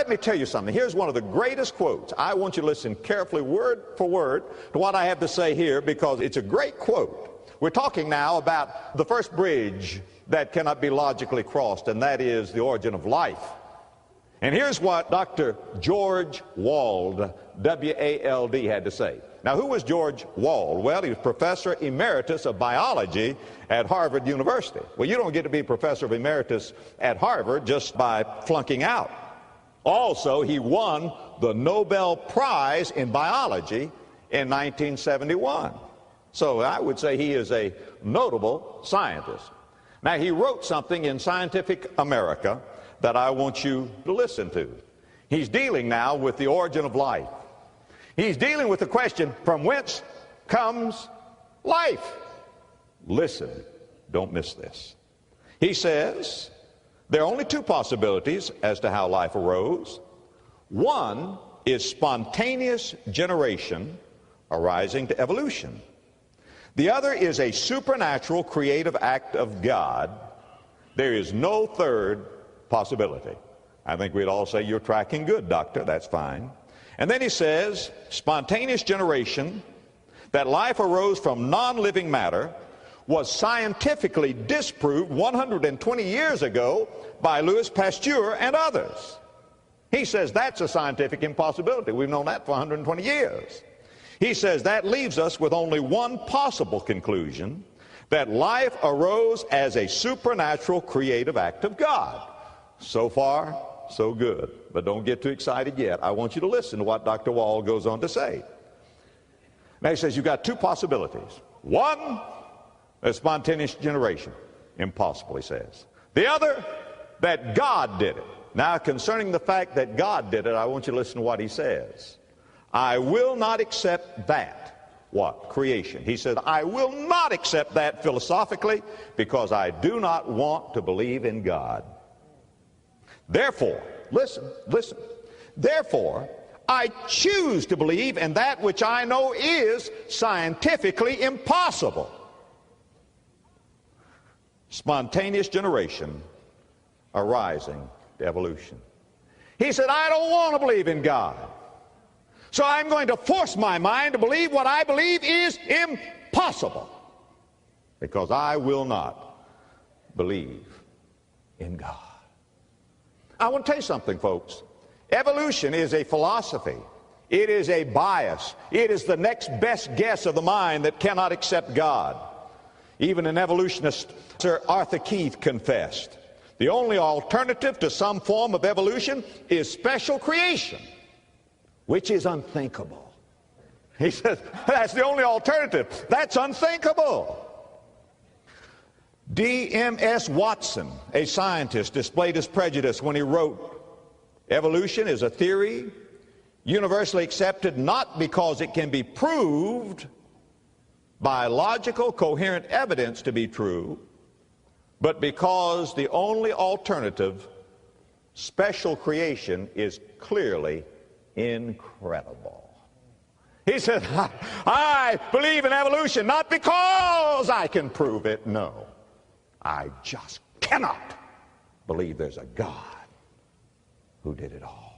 let me tell you something. Here's one of the greatest quotes. I want you to listen carefully, word for word, to what I have to say here, because it's a great quote. We're talking now about the first bridge that cannot be logically crossed, and that is the origin of life. And here's what Dr. George Wald, W-A-L-D, had to say. Now, who was George Wald? Well, he was professor emeritus of biology at Harvard University. Well, you don't get to be professor emeritus at Harvard just by flunking out. Also, he won the Nobel Prize in biology in 1971. So I would say he is a notable scientist. Now, he wrote something in Scientific America that I want you to listen to. He's dealing now with the origin of life. He's dealing with the question, from whence comes life? Listen, don't miss this. He says, there are only two possibilities as to how life arose. One is spontaneous generation arising to evolution. The other is a supernatural creative act of God. There is no third possibility. I think we'd all say, you're tracking good, doctor. That's fine. And then he says, spontaneous generation, that life arose from non-living matter, was scientifically disproved 120 years ago by Louis Pasteur and others. He says that's a scientific impossibility. We've known that for 120 years. He says that leaves us with only one possible conclusion, that life arose as a supernatural creative act of God. So far, so good. But don't get too excited yet. I want you to listen to what Dr. Wald goes on to say. Now he says you've got two possibilities. One, a spontaneous generation. Impossible, he says. The other, that God did it. Now, concerning the fact that God did it, I want you to listen to what he says. I will not accept that. What? Creation. He said, I will not accept that philosophically because I do not want to believe in God. Therefore, listen, therefore, I choose to believe in that which I know is scientifically impossible. Spontaneous generation arising to evolution. He said, I don't want to believe in God. So I'm going to force my mind to believe what I believe is impossible, because I will not believe in God. I want to tell you something, folks. Evolution is a philosophy. It is a bias. It is the next best guess of the mind that cannot accept God. Even an evolutionist, Sir Arthur Keith, confessed the only alternative to some form of evolution is special creation, which is unthinkable. He says, that's the only alternative. That's unthinkable. D.M.S. Watson, a scientist, displayed his prejudice when he wrote, evolution is a theory universally accepted not because it can be proved by logical, coherent evidence to be true, but because the only alternative, special creation, is clearly incredible. He said, I believe in evolution not because I can prove it. No, I just cannot believe there's a God who did it all.